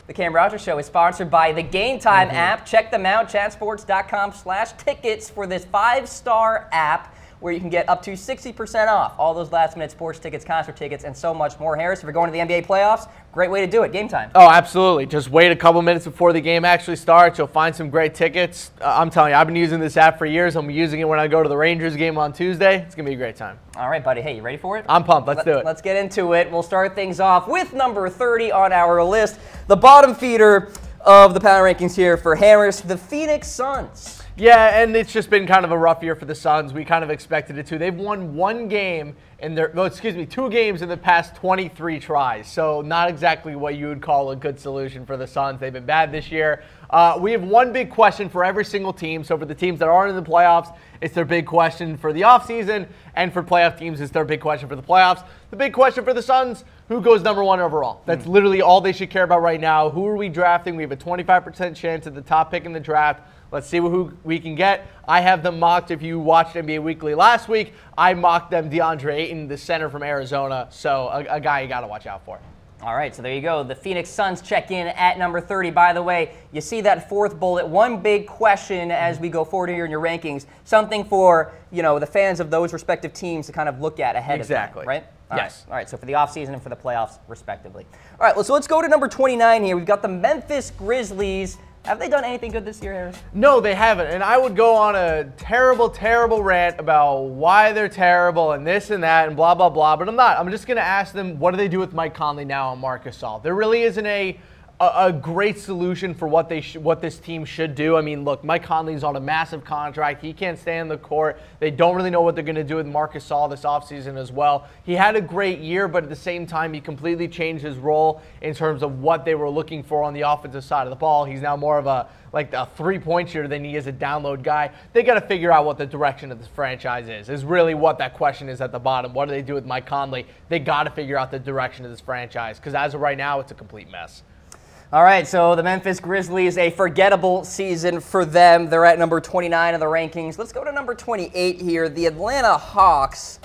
The Cam Rogers Show is sponsored by the Game Time app. Check them out, chatsports.com/tickets for this 5-star app where you can get up to 60% off all those last-minute sports tickets, concert tickets, and so much more. Harris, if you're going to the NBA playoffs, great way to do it. Game Time. Oh, absolutely. Just wait a couple minutes before the game actually starts. You'll find some great tickets. I'm telling you, I've been using this app for years. I'm using it when I go to the Rangers game on Tuesday. It's going to be a great time. All right, buddy. Hey, you ready for it? I'm pumped. Let's do it. Let's get into it. We'll start things off with number 30 on our list. The bottom feeder of the power rankings here for Harris, the Phoenix Suns. Yeah, and it's just been kind of a rough year for the Suns. We kind of expected it to. They've won two games in the past 23 tries. So not exactly what you would call a good solution for the Suns. They've been bad this year. We have one big question for every single team. So for the teams that aren't in the playoffs, it's their big question for the offseason. And for playoff teams, it's their big question for the playoffs. The big question for the Suns, who goes number 1 overall? That's literally all they should care about right now. Who are we drafting? We have a 25% chance at the top pick in the draft. Let's see who we can get. I have them mocked. If you watched NBA Weekly last week, I mocked them DeAndre Ayton, the center from Arizona. So a guy you got to watch out for. All right, so there you go. The Phoenix Suns check in at number 30. By the way, you see that fourth bullet. One big question as we go forward here in your rankings. Something for, the fans of those respective teams to kind of look at ahead of time, right? Yes. All right, so for the offseason and for the playoffs, respectively. All right, so let's go to number 29 here. We've got the Memphis Grizzlies. Have they done anything good this year, Harris? No, they haven't. And I would go on a terrible, terrible rant about why they're terrible and this and that and blah, blah, blah. But I'm not. I'm just going to ask them, what do they do with Mike Conley now and Marc Gasol? There really isn't a great solution for what this team should do. I mean, look, Mike Conley's on a massive contract. He can't stay on the court. They don't really know what they're going to do with Marc Gasol this offseason as well. He had a great year, but at the same time, he completely changed his role in terms of what they were looking for on the offensive side of the ball. He's now more of a three-point shooter than he is a download guy. They got to figure out what the direction of this franchise is really what that question is at the bottom. What do they do with Mike Conley? They got to figure out the direction of this franchise because as of right now, it's a complete mess. All right, so the Memphis Grizzlies, a forgettable season for them. They're at number 29 of the rankings. Let's go to number 28 here, the Atlanta Hawks.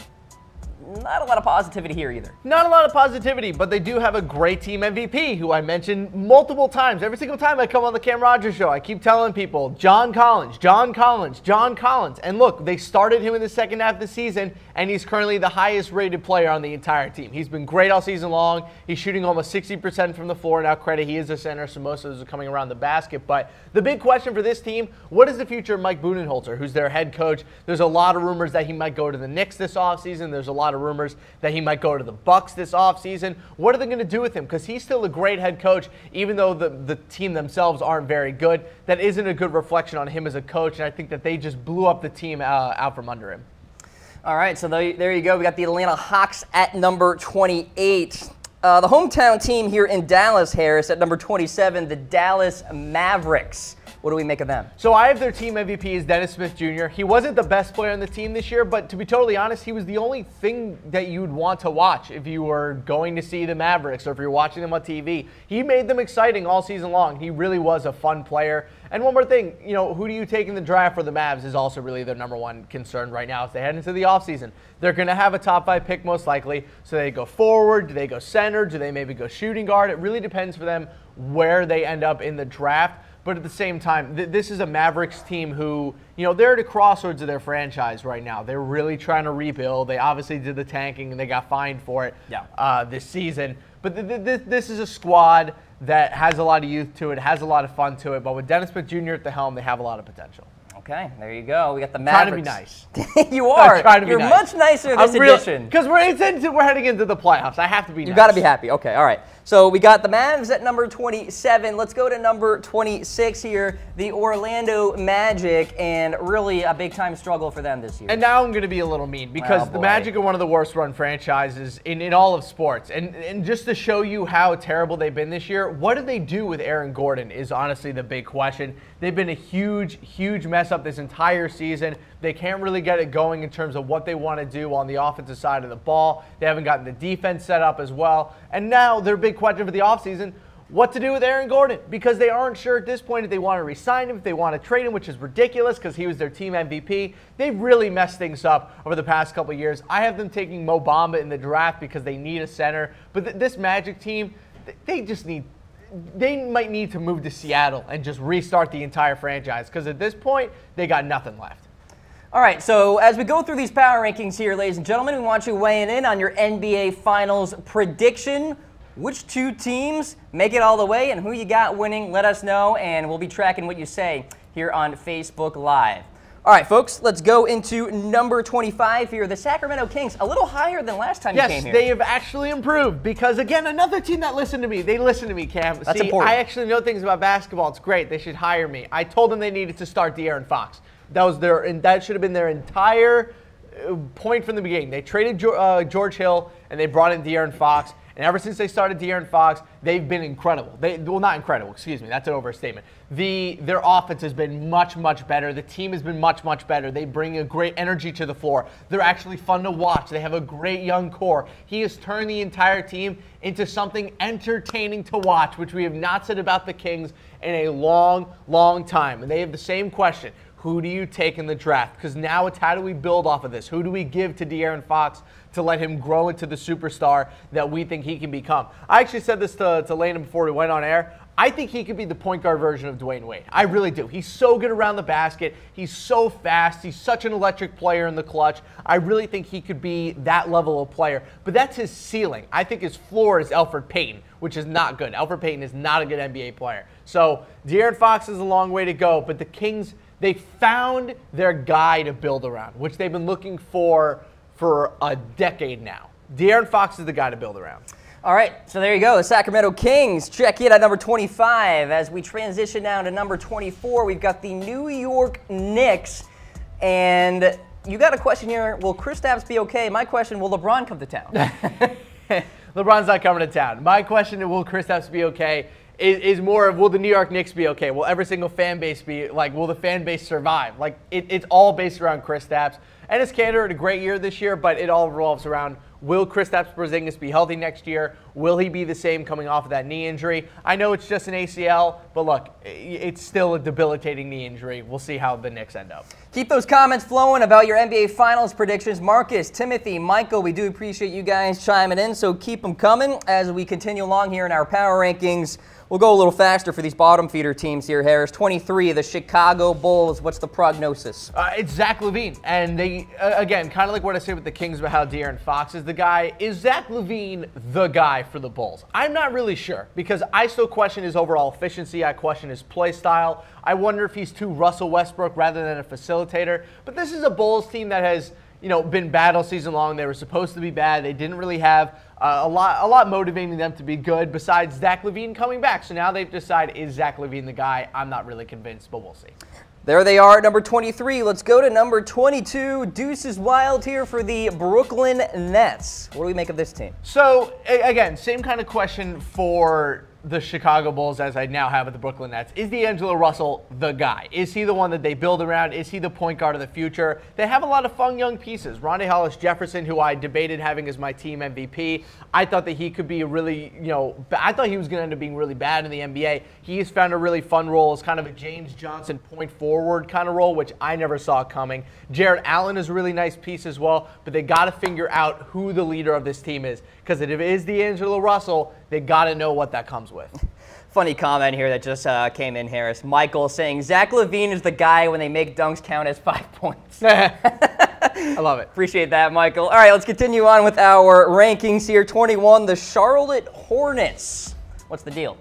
Not a lot of positivity here either. Not a lot of positivity, but they do have a great team MVP who I mentioned multiple times. Every single time I come on the Cam Rogers Show, I keep telling people, John Collins, John Collins, John Collins. And look, they started him in the second half of the season, and he's currently the highest rated player on the entire team. He's been great all season long. He's shooting almost 60% from the floor. Now, credit, he is a center, so most of those are coming around the basket. But the big question for this team, what is the future of Mike Budenholzer, who's their head coach? There's a lot of rumors that he might go to the Knicks this offseason. There's a lot of rumors that he might go to the Bucks this offseason. What are they going to do with him? Because he's still a great head coach, even though the team themselves aren't very good. That isn't a good reflection on him as a coach, and I think that they just blew up the team out from under him. All right, so there you go. We got the Atlanta Hawks at number 28. The hometown team here in Dallas, Harris, at number 27, the Dallas Mavericks. What do we make of them? So I have their team MVP as Dennis Smith Jr. He wasn't the best player on the team this year, but to be totally honest, he was the only thing that you'd want to watch if you were going to see the Mavericks or if you're watching them on TV. He made them exciting all season long. He really was a fun player. And one more thing, who do you take in the draft for the Mavs is also really their number one concern right now as they head into the offseason. They're going to have a top 5 pick most likely. So they go forward, do they go center, do they maybe go shooting guard? It really depends for them where they end up in the draft. But at the same time, this is a Mavericks team who, they're at a crossroads of their franchise right now. They're really trying to rebuild. They obviously did the tanking, and they got fined for it this season. But this is a squad that has a lot of youth to it, has a lot of fun to it. But with Dennis Smith Jr. at the helm, they have a lot of potential. Okay, there you go. We got the Mavericks. Trying to be nice. You are. You're nice. Much nicer this edition. Because we're heading into the playoffs. I have to be nice. You got to be happy. Okay, all right. So we got the Mavs at number 27. Let's go to number 26 here, the Orlando Magic, and really a big-time struggle for them this year. And now I'm going to be a little mean because the Magic are one of the worst-run franchises in all of sports. And just to show you how terrible they've been this year, what do they do with Aaron Gordon is honestly the big question. They've been a huge, huge mess up this entire season. They can't really get it going in terms of what they want to do on the offensive side of the ball. They haven't gotten the defense set up as well. And now their big question for the offseason, what to do with Aaron Gordon, because they aren't sure at this point if they want to re-sign him, if they want to trade him, which is ridiculous because he was their team MVP. They've really messed things up over the past couple of years. I have them taking Mo Bamba in the draft because they need a center. But this Magic team, they just need they might need to move to Seattle and just restart the entire franchise, because at this point, they got nothing left. All right, so as we go through these power rankings here, ladies and gentlemen, we want you weighing in on your NBA Finals prediction. Which two teams make it all the way, and who you got winning? Let us know, and we'll be tracking what you say here on Facebook Live. All right, folks, let's go into number 25 here. The Sacramento Kings, a little higher than last time you came here. Yes, they have actually improved because, again, another team that listened to me. They listened to me, Cam. That's important. I actually know things about basketball. It's great. They should hire me. I told them they needed to start De'Aaron Fox. That should have been their entire point from the beginning. They traded George Hill, and they brought in De'Aaron Fox. And ever since they started De'Aaron Fox, they've been incredible. Well, not incredible, excuse me. That's an overstatement. Their offense has been much, much better. The team has been much, much better. They bring a great energy to the floor. They're actually fun to watch. They have a great young core. He has turned the entire team into something entertaining to watch, which we have not said about the Kings in a long, long time. And they have the same question. Who do you take in the draft? Because now it's how do we build off of this? Who do we give to De'Aaron Fox to let him grow into the superstar that we think he can become? I actually said this to Lana before we went on air. I think he could be the point guard version of Dwayne Wade. I really do. He's so good around the basket. He's so fast. He's such an electric player in the clutch. I really think he could be that level of player. But that's his ceiling. I think his floor is Elfrid Payton, which is not good. Elfrid Payton is not a good NBA player. So De'Aaron Fox is a long way to go, but the Kings, they found their guy to build around, which they've been looking for a decade now. De'Aaron Fox is the guy to build around. All right, so there you go. The Sacramento Kings check in at number 25. As we transition now to number 24, we've got the New York Knicks. And you got a question here, will Kristaps be okay? My question, will LeBron come to town? LeBron's not coming to town. My question, will Kristaps be okay, is more of, will the New York Knicks be okay? Will every single fan base be, will the fan base survive? It's all based around Kristaps. And his Cantor had a great year this year, but it all revolves around, will Kristaps Porzingis be healthy next year? Will he be the same coming off of that knee injury? I know it's just an ACL, but look, it's still a debilitating knee injury. We'll see how the Knicks end up. Keep those comments flowing about your NBA Finals predictions. Marcus, Timothy, Michael, we do appreciate you guys chiming in, so keep them coming as we continue along here in our power rankings. We'll go a little faster for these bottom feeder teams here, Harris. 23, the Chicago Bulls. What's the prognosis? It's Zach LaVine. And they, again, kind of like what I said with the Kings about how De'Aaron Fox is the guy. Is Zach LaVine the guy for the Bulls? I'm not really sure, because I still question his overall efficiency. I question his play style. I wonder if he's too Russell Westbrook rather than a facilitator. But this is a Bulls team that has, been bad all season long. They were supposed to be bad. They didn't really have a lot motivating them to be good besides Zach LaVine coming back. So now they've decided, is Zach LaVine the guy? I'm not really convinced, but we'll see. There they are at number 23. Let's go to number 22. Deuce is wild here for the Brooklyn Nets. What do we make of this team? So, again, same kind of question for the Chicago Bulls as I now have with the Brooklyn Nets. Is D'Angelo Russell the guy? Is he the one that they build around? Is he the point guard of the future? They have a lot of fun young pieces. Rondae Hollis-Jefferson, who I debated having as my team MVP. I thought that he could be a really, I thought he was going to end up being really bad in the NBA. He has found a really fun role as kind of a James Johnson point forward kind of role, which I never saw coming. Jarrett Allen is a really nice piece as well, but they got to figure out who the leader of this team is. Because if it is D'Angelo Russell, they got to know what that comes with. Funny comment here that just came in, Harris. Michael saying, Zach LaVine is the guy when they make dunks count as 5 points. I love it. Appreciate that, Michael. All right, let's continue on with our rankings here. 21, the Charlotte Hornets. What's the deal?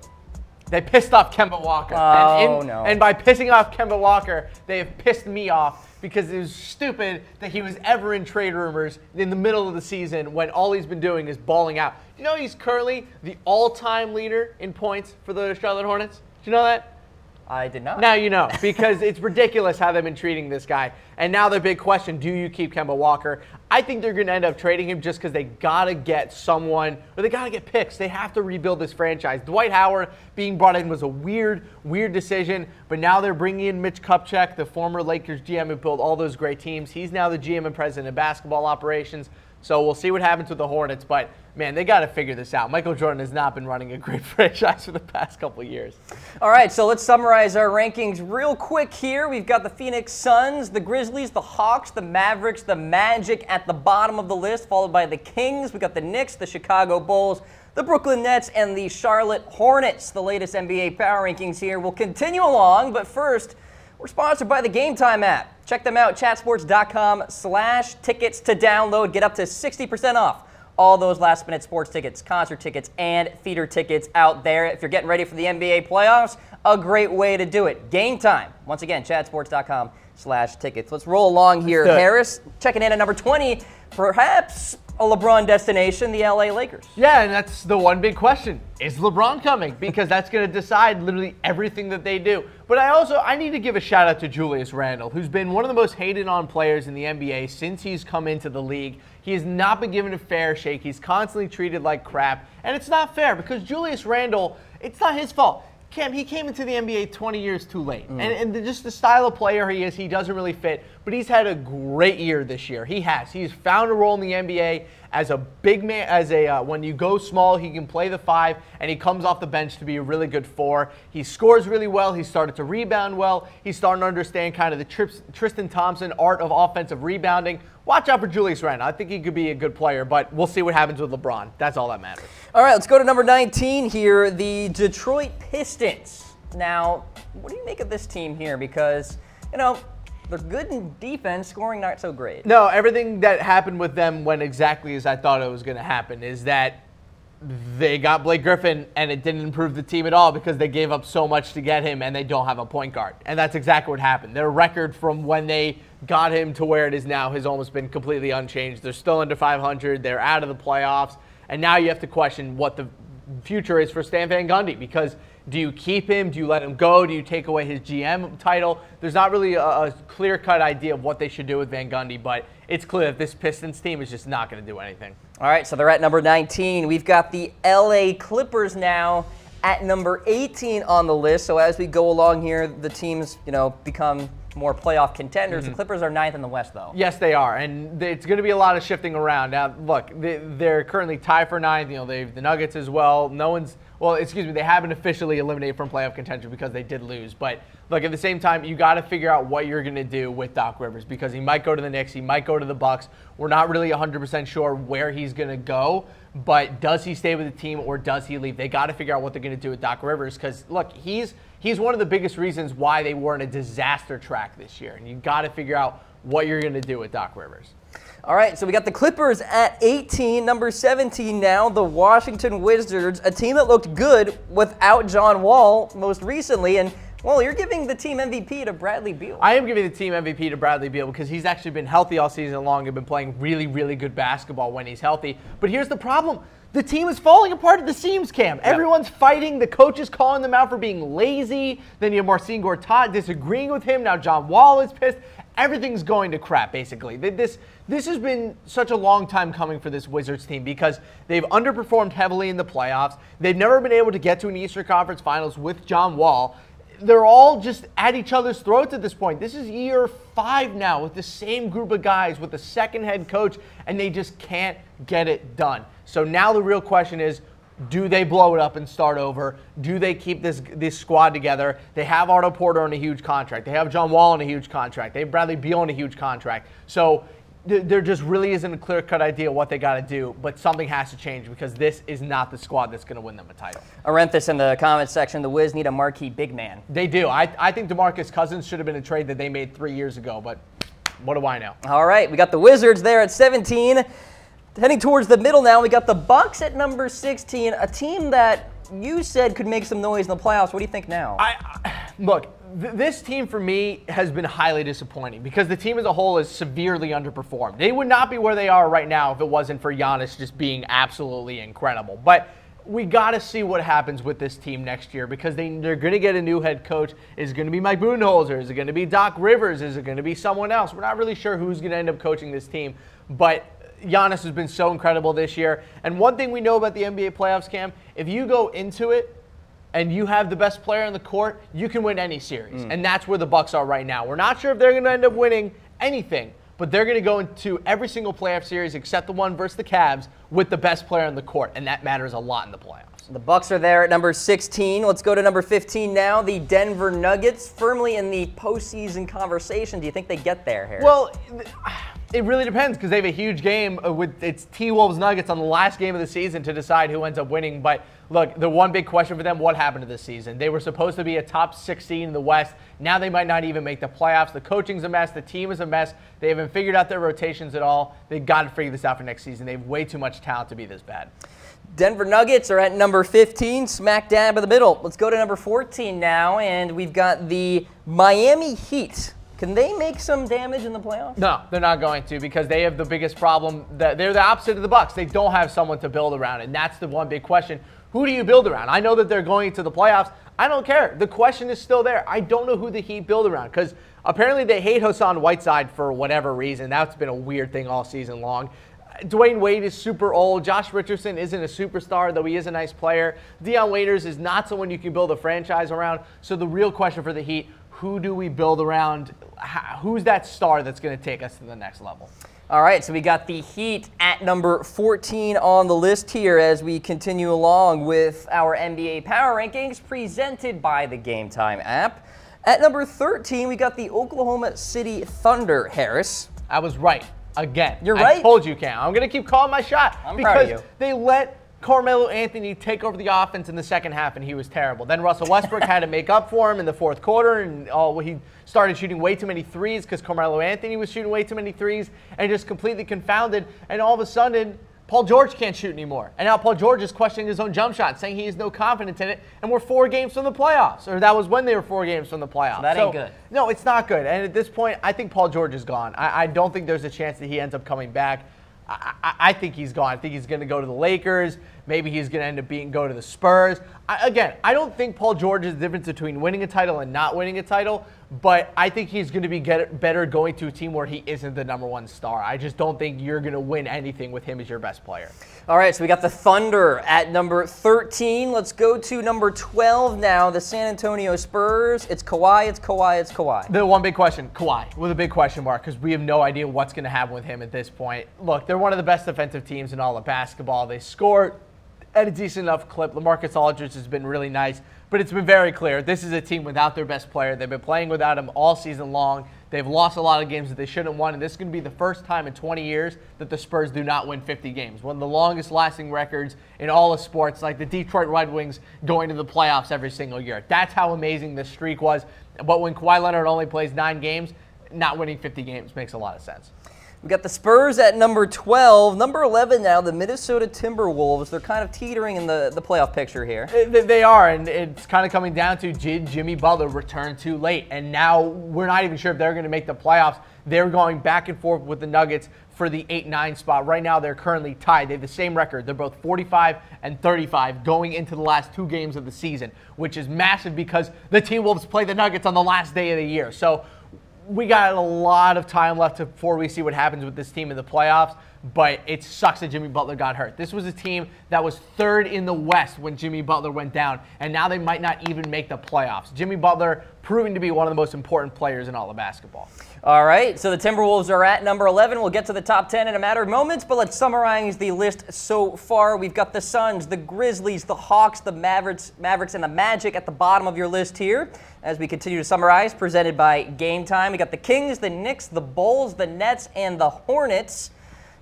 They pissed off Kemba Walker. No. And by pissing off Kemba Walker, they have pissed me off because it was stupid that he was ever in trade rumors in the middle of the season when all he's been doing is balling out. Do you know he's currently the all-time leader in points for the Charlotte Hornets? Do you know that? I did not. Now you know, because it's ridiculous how they've been treating this guy. And now the big question, do you keep Kemba Walker? I think they're going to end up trading him just because they got to get someone, or they got to get picks. They have to rebuild this franchise. Dwight Howard being brought in was a weird decision, but now they're bringing in Mitch Kupchak, the former Lakers GM who built all those great teams. He's now the GM and president of basketball operations. So we'll see what happens with the Hornets, but man, they got to figure this out. Michael Jordan has not been running a great franchise for the past couple of years. All right, so let's summarize our rankings real quick here. We've got the Phoenix Suns, the Grizzlies, the Hawks, the Mavericks, the Magic at the bottom of the list, followed by the Kings. We've got the Knicks, the Chicago Bulls, The Brooklyn Nets and the Charlotte Hornets. The latest NBA power rankings here will continue along, but first, we're sponsored by the Game Time app. Check them out, chatsports.com/tickets to download. Get up to 60% off all those last-minute sports tickets, concert tickets, and theater tickets out there. If you're getting ready for the NBA playoffs, a great way to do it. Game Time. Once again, chatsports.com/tickets. Let's roll along here. Harris checking in at number 20, perhaps a LeBron destination, the LA Lakers. Yeah, and that's the one big question. Is LeBron coming? Because that's going to decide literally everything that they do. But I need to give a shout out to Julius Randle, who's been one of the most hated on players in the NBA since he's come into the league. He has not been given a fair shake. He's constantly treated like crap. And it's not fair because Julius Randle, it's not his fault. Cam, he came into the NBA 20 years too late. And just the style of player he is, he doesn't really fit. But he's had a great year this year. He has. He's found a role in the NBA as a big man, when you go small, he can play the 5, and he comes off the bench to be a really good 4. He scores really well. He started to rebound well. He's starting to understand kind of the Tristan Thompson art of offensive rebounding. Watch out for Julius Randle. I think he could be a good player, but we'll see what happens with LeBron. That's all that matters. All right, let's go to number 19 here, the Detroit Pistons. Now, what do you make of this team here? Because, they're good in defense, scoring not so great. No, everything that happened with them went exactly as I thought it was going to happen, is that they got Blake Griffin, and it didn't improve the team at all because they gave up so much to get him, and they don't have a point guard. And that's exactly what happened. Their record from when they got him to where it is now has almost been completely unchanged. They're still under 500. They're out of the playoffs. And now you have to question what the future is for Stan Van Gundy, because do you keep him? Do you let him go? Do you take away his GM title? There's not really a clear-cut idea of what they should do with Van Gundy, but it's clear that this Pistons team is just not going to do anything. All right, so they're at number 19. We've got the LA Clippers now at number 18 on the list. So as we go along here, the teams, become more playoff contenders. The Clippers are 9th in the West, though. Yes, they are, and it's going to be a lot of shifting around. Now, look, they're currently tied for 9th. They have the Nuggets as well. They haven't officially eliminated from playoff contention because they did lose. But look, at the same time, you got to figure out what you're going to do with Doc Rivers, because he might go to the Knicks, he might go to the Bucks. We're not really 100% sure where he's going to go, but does he stay with the team or does he leave? They got to figure out what they're going to do with Doc Rivers, because look, he's one of the biggest reasons why they were in a disaster track this year, and you got to figure out what you're going to do with Doc Rivers. All right, so we got the Clippers at 18, number 17 now, the Washington Wizards, a team that looked good without John Wall most recently. And, well, you're giving the team MVP to Bradley Beal. I am giving the team MVP to Bradley Beal because he's actually been healthy all season long and been playing really, really good basketball when he's healthy. But here's the problem. The team is falling apart at the seams, Cam. Yep. Everyone's fighting. The coach is calling them out for being lazy. Then you have Marcin Gortat disagreeing with him. Now John Wall is pissed. Everything's going to crap, basically. This has been such a long time coming for this Wizards team because they've underperformed heavily in the playoffs. They've never been able to get to an Eastern Conference Finals with John Wall. They're all just at each other's throats at this point. This is year 5 now with the same group of guys, with the second head coach, and they just can't get it done. So now the real question is, do they blow it up and start over? Do they keep this squad together? They have Otto Porter on a huge contract. They have John Wall on a huge contract. They have Bradley Beal on a huge contract. So there just really isn't a clear-cut idea what they got to do, but something has to change because this is not the squad that's going to win them a title. Arenthus in the comments section, the Wiz need a marquee big man. They do. I think DeMarcus Cousins should have been a trade that they made 3 years ago, but what do I know? All right, we got the Wizards there at 17. Heading towards the middle now, we got the Bucks at number 16, a team that you said could make some noise in the playoffs. What do you think now? Look, this team for me has been highly disappointing because the team as a whole is severely underperformed. They would not be where they are right now if it wasn't for Giannis just being absolutely incredible. But we got to see what happens with this team next year because they're going to get a new head coach. Is it going to be Mike Budenholzer? Is it going to be Doc Rivers? Is it going to be someone else? We're not really sure who's going to end up coaching this team, but Giannis has been so incredible this year. And one thing we know about the NBA playoffs, Cam, if you go into it and you have the best player on the court, you can win any series. And that's where the Bucks are right now. We're not sure if they're going to end up winning anything, but they're going to go into every single playoff series except the one versus the Cavs with the best player on the court, and that matters a lot in the playoffs. The Bucks are there at number 16. Let's go to number 15 now. The Denver Nuggets, firmly in the postseason conversation. Do you think they get there, Harris? Well, It really depends because they have a huge game with its T-Wolves Nuggets on the last game of the season to decide who ends up winning. But look, the one big question for them, what happened to this season? They were supposed to be a top 16 in the West. Now they might not even make the playoffs. The coaching's a mess. The team is a mess. They haven't figured out their rotations at all. They've got to figure this out for next season. They have way too much talent to be this bad. Denver Nuggets are at number 15, smack dab in the middle. Let's go to number 14 now, and we've got the Miami Heat. Can they make some damage in the playoffs? No, they're not going to because they have the biggest problem. They're the opposite of the Bucks. They don't have someone to build around, and that's the one big question. Who do you build around? I know that they're going to the playoffs. I don't care. The question is still there. I don't know who the Heat build around because apparently they hate Hassan Whiteside for whatever reason. That's been a weird thing all season long. Dwayne Wade is super old. Josh Richardson isn't a superstar, though he is a nice player. Deion Waiters is not someone you can build a franchise around. So the real question for the Heat, who do we build around? Who's that star that's going to take us to the next level? All right, so we got the Heat at number 14 on the list here as we continue along with our NBA Power Rankings presented by the Game Time app. At number 13, we got the Oklahoma City Thunder, Harris. I was right. Again. You're right. I told you, Cam. I'm going to keep calling my shot. I'm proud of you. Because they let Carmelo Anthony take over the offense in the second half, and he was terrible. Then Russell Westbrook had to make up for him in the fourth quarter, and he started shooting way too many threes because Carmelo Anthony was shooting way too many threes, and just completely confounded. And all of a sudden, Paul George can't shoot anymore. And now Paul George is questioning his own jump shot, saying he has no confidence in it, and we're 4 games from the playoffs. Or that was when they were 4 games from the playoffs. So that ain't good. No, it's not good. And at this point, I think Paul George is gone. I don't think there's a chance that he ends up coming back. I think he's gone. I think he's going to go to the Lakers. Maybe he's going to end up go to the Spurs. Again, I don't think Paul George is the difference between winning a title and not winning a title, but I think he's going to be better going to a team where he isn't the #1 star. I just don't think you're going to win anything with him as your best player. All right, so we got the Thunder at number 13. Let's go to number 12 now, the San Antonio Spurs. It's Kawhi, it's Kawhi, it's Kawhi. The one big question, Kawhi, with a big question mark, because we have no idea what's going to happen with him at this point. Look, they're one of the best defensive teams in all of basketball. They score at a decent enough clip. LaMarcus Aldridge has been really nice, but it's been very clear. This is a team without their best player. They've been playing without him all season long. They've lost a lot of games that they shouldn't have won, and this is going to be the first time in 20 years that the Spurs do not win 50 games. One of the longest-lasting records in all of sports, like the Detroit Red Wings going to the playoffs every single year. That's how amazing this streak was. But when Kawhi Leonard only plays 9 games, not winning 50 games makes a lot of sense. We got the Spurs at number 12. Number 11 now, the Minnesota Timberwolves. They're kind of teetering in the playoff picture here. They are, and it's kind of coming down to did Jimmy Butler return too late? And now we're not even sure if they're going to make the playoffs. They're going back and forth with the Nuggets for the 8-9 spot. Right now, they're currently tied. They have the same record. They're both 45 and 35 going into the last 2 games of the season, which is massive because the T-Wolves play the Nuggets on the last day of the year. So we got a lot of time left before we see what happens with this team in the playoffs, but it sucks that Jimmy Butler got hurt. This was a team that was 3rd in the West when Jimmy Butler went down, and now they might not even make the playoffs. Jimmy Butler proving to be one of the most important players in all of basketball. All right, so the Timberwolves are at number 11. We'll get to the top 10 in a matter of moments, but let's summarize the list so far. We've got the Suns, the Grizzlies, the Hawks, the Mavericks, and the Magic at the bottom of your list here. As we continue to summarize, presented by Game Time, we got the Kings, the Knicks, the Bulls, the Nets, and the Hornets.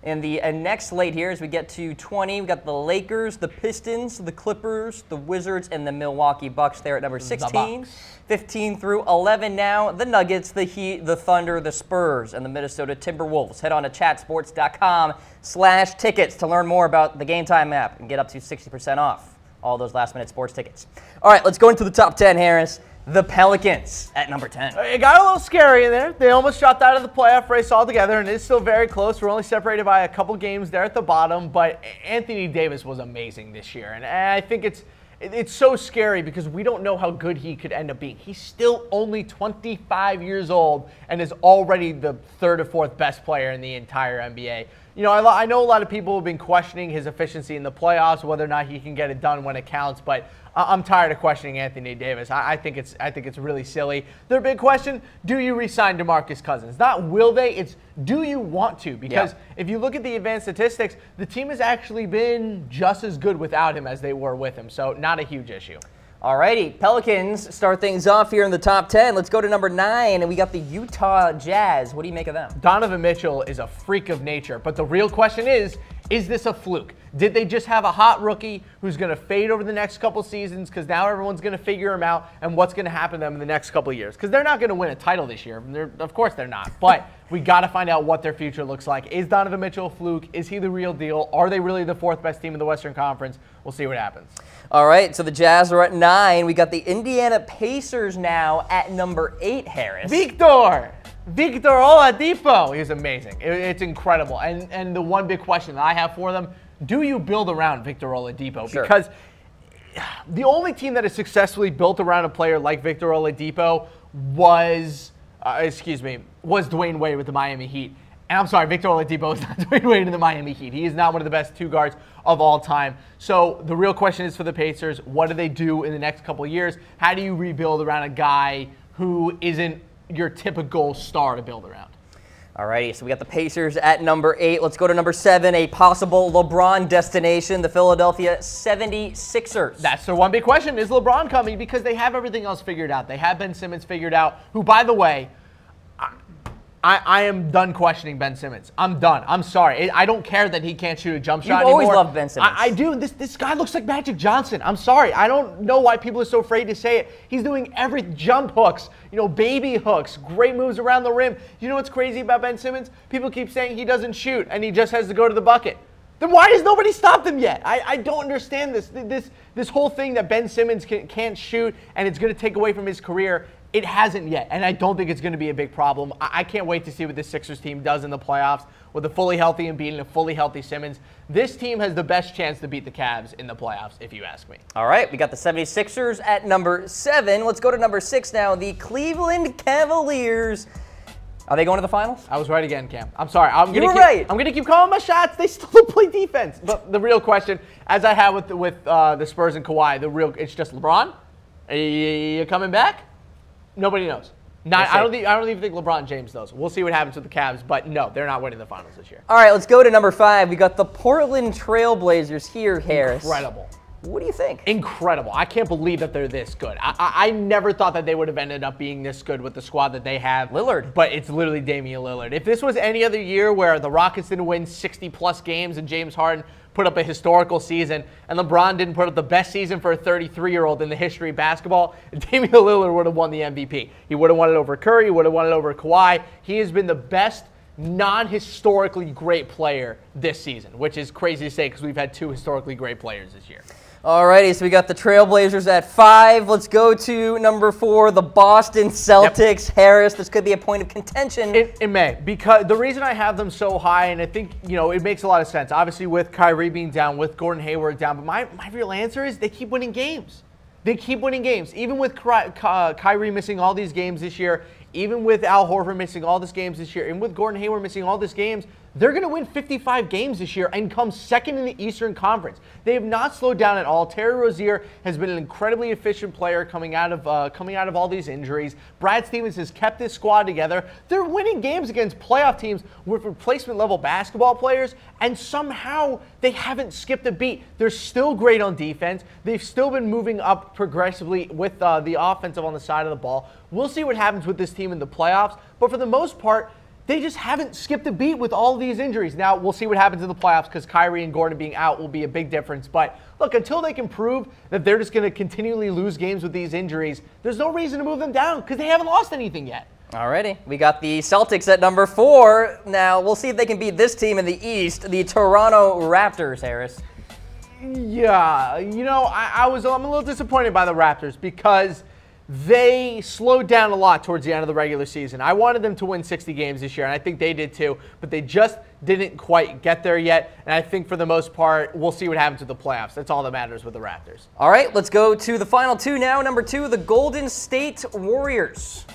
In the next slate here, as we get to 20, we got the Lakers, the Pistons, the Clippers, the Wizards, and the Milwaukee Bucks there at number 16. 15 through 11 now, the Nuggets, the Heat, the Thunder, the Spurs, and the Minnesota Timberwolves. Head on to chatsports.com/tickets to learn more about the Game Time app and get up to 60% off all those last-minute sports tickets. All right, let's go into the top 10, Harris. The Pelicans at number 10. It got a little scary in there. They almost dropped out of the playoff race altogether, and it's still very close. We're only separated by a couple games there at the bottom, but Anthony Davis was amazing this year, and I think it's so scary because we don't know how good he could end up being. He's still only 25 years old and is already the 3rd or 4th best player in the entire NBA. You know, I know a lot of people have been questioning his efficiency in the playoffs, whether or not he can get it done when it counts, but I'm tired of questioning Anthony Davis. I think it's really silly. Their big question, do you re-sign DeMarcus Cousins? Not will they, it's do you want to? Because if you look at the advanced statistics, the team has actually been just as good without him as they were with him, so not a huge issue. Alrighty, Pelicans start things off here in the top 10. Let's go to number 9, and we got the Utah Jazz. What do you make of them? Donovan Mitchell is a freak of nature, but the real question is this a fluke? Did they just have a hot rookie who's going to fade over the next couple seasons because now everyone's going to figure him out and what's going to happen to them in the next couple years? Because they're not going to win a title this year. Of course they're not, but we got to find out what their future looks like. Is Donovan Mitchell a fluke? Is he the real deal? Are they really the 4th best team in the Western Conference? We'll see what happens. All right, so the Jazz are at 9. We got the Indiana Pacers now at number 8, Harris. Victor Oladipo. He's amazing. It's incredible. And the one big question that I have for them, do you build around Victor Oladipo? Sure. Because the only team that has successfully built around a player like Victor Oladipo was Dwayne Wade with the Miami Heat. And I'm sorry, Victor Oladipo is not Dwayne Wade in the Miami Heat. He is not one of the best 2 guards of all time. So the real question is for the Pacers, what do they do in the next couple of years? How do you rebuild around a guy who isn't your typical star to build around? Alrighty, so we got the Pacers at number 8. Let's go to number 7, a possible LeBron destination, the Philadelphia 76ers. That's the one big question. Is LeBron coming? Because they have everything else figured out. They have Ben Simmons figured out, who, by the way, I am done questioning Ben Simmons. I'm done. I'm sorry. I don't care that he can't shoot a jump shot anymore. You've always loved Ben Simmons. I do. This guy looks like Magic Johnson. I'm sorry. I don't know why people are so afraid to say it. He's doing every jump hooks, baby hooks, great moves around the rim. You know what's crazy about Ben Simmons? People keep saying he doesn't shoot and he just has to go to the bucket. Then why has nobody stopped him yet? I don't understand this whole thing that Ben Simmons can't shoot and it's going to take away from his career. It hasn't yet, and I don't think it's going to be a big problem. I can't wait to see what the Sixers team does in the playoffs with a fully healthy Embiid and a fully healthy Simmons. This team has the best chance to beat the Cavs in the playoffs, if you ask me. All right, we got the 76ers at number 7. Let's go to number 6 now, the Cleveland Cavaliers. Are they going to the finals? I was right again, Cam. I'm sorry. You were right. I'm going to keep calling my shots. They still don't play defense. But the real question, as I have with the Spurs and Kawhi, it's just LeBron. Are you coming back? Nobody knows. I don't even think LeBron James knows. We'll see what happens with the Cavs, but no, they're not winning the finals this year. All right, let's go to number 5. We got the Portland Trailblazers here, Harris. Incredible. What do you think? Incredible. I can't believe that they're this good. I never thought that they would have ended up being this good with the squad that they have. Lillard. But it's literally Damian Lillard. If this was any other year where the Rockets didn't win 60-plus games and James Harden put up a historical season and LeBron didn't put up the best season for a 33-year-old in the history of basketball, Damian Lillard would have won the MVP. He would have won it over Curry. He would have won it over Kawhi. He has been the best non-historically great player this season, which is crazy to say because we've had 2 historically great players this year. Alrighty, so we got the Trailblazers at 5. Let's go to number 4, the Boston Celtics. Yep. Harris, this could be a point of contention. It may, because the reason I have them so high, and I think, it makes a lot of sense, obviously with Kyrie being down, with Gordon Hayward down, but my real answer is they keep winning games. They keep winning games. Even with Kyrie missing all these games this year, even with Al Horford missing all these games this year, and with Gordon Hayward missing all these games, they're going to win 55 games this year and come second in the Eastern Conference. They have not slowed down at all. Terry Rozier has been an incredibly efficient player coming out of all these injuries. Brad Stevens has kept this squad together. They're winning games against playoff teams with replacement-level basketball players, and somehow they haven't skipped a beat. They're still great on defense. They've still been moving up progressively with the offensive on the side of the ball. We'll see what happens with this team in the playoffs, but for the most part, they just haven't skipped a beat with all these injuries. Now, we'll see what happens in the playoffs because Kyrie and Gordon being out will be a big difference. But look, until they can prove that they're just going to continually lose games with these injuries, there's no reason to move them down because they haven't lost anything yet. Alrighty, we got the Celtics at number 4. Now, we'll see if they can beat this team in the East, the Toronto Raptors, Harris. Yeah, I'm a little disappointed by the Raptors because they slowed down a lot towards the end of the regular season. I wanted them to win 60 games this year, and I think they did too, but they just didn't quite get there yet, and I think for the most part, we'll see what happens with the playoffs. That's all that matters with the Raptors. All right, let's go to the final 2 now. Number 2, the Golden State Warriors.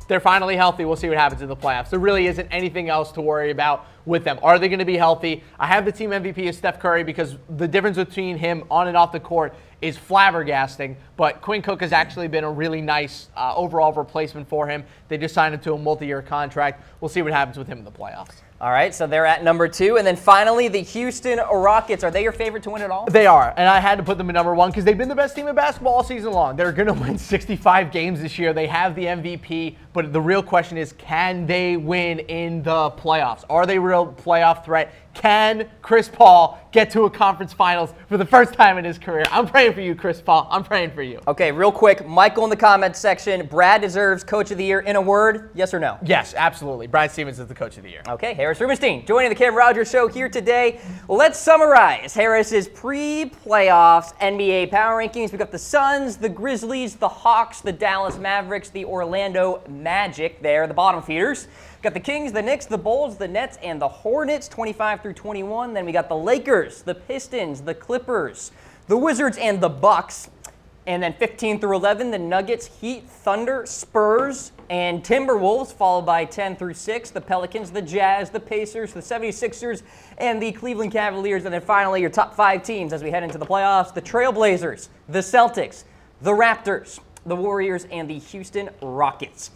They're finally healthy. We'll see what happens in the playoffs. There really isn't anything else to worry about with them. Are they going to be healthy? I have the team MVP as Steph Curry because the difference between him on and off the court is flabbergasting, but Quinn Cook has actually been a really nice overall replacement for him. They just signed him to a multi-year contract. We'll see what happens with him in the playoffs. All right, so they're at number 2. And then finally, the Houston Rockets. Are they your favorite to win it all? They are, and I had to put them at number 1 because they've been the best team in basketball all season long. They're going to win 65 games this year. They have the MVP, but the real question is, can they win in the playoffs? Are they a real playoff threat? Can Chris Paul get to a conference finals for the first time in his career? I'm praying for you, Chris Paul. I'm praying for you. Okay, real quick, Michael in the comments section, Brad deserves Coach of the Year in a word, yes or no? Yes, absolutely. Brad Stevens is the Coach of the Year. Okay, Harris Rubenstein joining the Cam Rogers Show here today. Let's summarize Harris's pre-playoffs NBA power rankings. We've got the Suns, the Grizzlies, the Hawks, the Dallas Mavericks, the Orlando Magic. They're the bottom feeders. Got the Kings, the Knicks, the Bulls, the Nets, and the Hornets, 25 through 21. Then we got the Lakers, the Pistons, the Clippers, the Wizards, and the Bucks. And then 15 through 11, the Nuggets, Heat, Thunder, Spurs, and Timberwolves, followed by 10 through 6, the Pelicans, the Jazz, the Pacers, the 76ers, and the Cleveland Cavaliers. And then finally, your top 5 teams as we head into the playoffs, the Trailblazers, the Celtics, the Raptors, the Warriors, and the Houston Rockets.